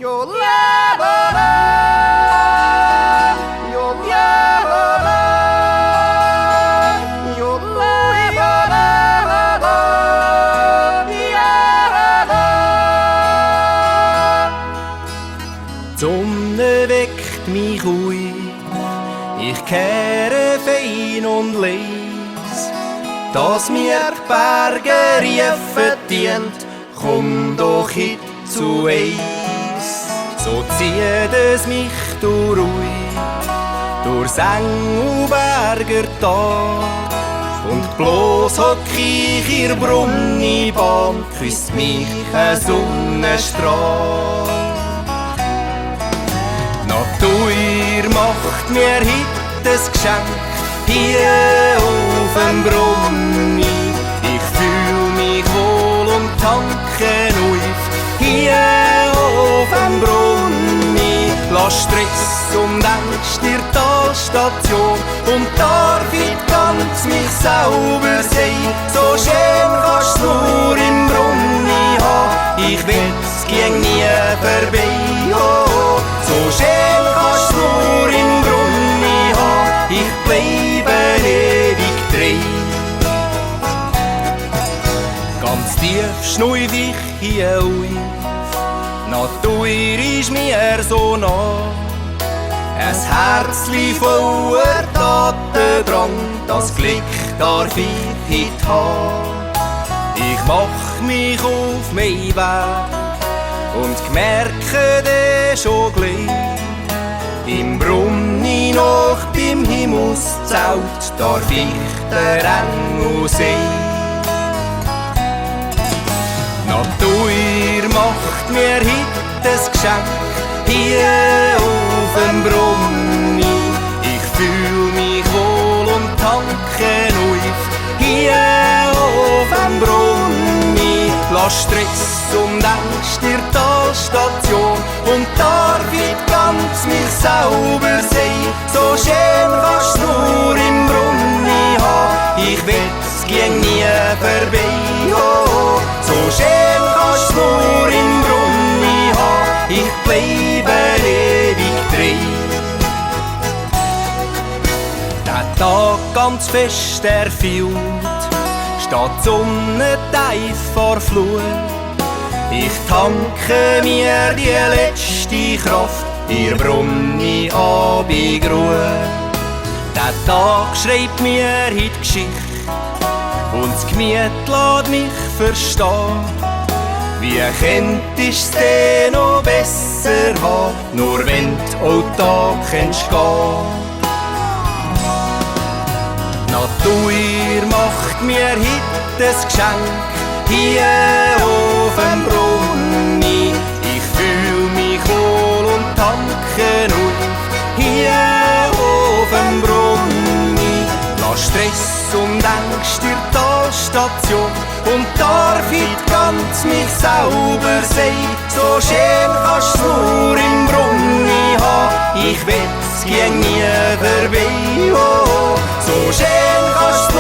Yo la la la, yo la la la, yo la la la la, ja la. Die Sonne weckt mich ruhig, ich kehre fein und leis, dass mir die Berge riefen dient, komm doch hit zu eins. So zieht es mich durchs Eng und Berger Tal. Und bloß hock ich ihr Brunnibahn, küsst mich ein Sonnenstrahl. Natur macht mir heute ein Geschenk, hier auf dem Brunni. Ich fühl mich wohl und tanke auf, hier auf dem Brunni. Lass Stress und Ängste in der Talstation und darf ich ganz mich selber sein. So schön kannst du nur im Brunni haben, ich will's ging nie vorbei. Oh, so schön kannst du nur im Brunni haben, ich bleibe ewig treu. Ganz tief schnuif ich hier auf, Natur ist mir so nah. Ein Herzli voller Tatendrang, das Glück darf ich heute haben. Ich mach mich auf meinen Weg und merke den schon gleich. Im Brunni noch beim Himmelszelt darf ich den Engel sehen. Natur macht mir heute ein Geschenk, hier auf dem Brunni. Ich fühl mich wohl und tanke auf, hier auf dem Brunni. Lass Stress und Ängste in der Talstation und darf ich ganz mich selber sein. So schön kannst du nur im Brunni haben, ich will's ging nie vorbei. Oh, so schön kannst du nur im Brunni haben, ich bleibe ewig treu. Der Tag ganz fest erfüllt, steht die Sonne tief vor Flut. Ich tanke mir die letzte Kraft, ihr Brunni Abendruhe. Der Tag schreibt mir heute Geschichte und das Gemüt lässt mich verstehen. Wie könnt ich's denn noch besser haben, nur wenn die Alltag entstehen? Natur macht mir heute ein Geschenk, hier auf dem Brunni. Ich fühl mich wohl und tanke auf, hier auf dem Brunni. Lass Stress und Ängste in der Talstation und darf ich ganz mich selber sein. So schön kannst du nur im Brunni haben, ich will's ging nie vorbei. Oh, so schön kannst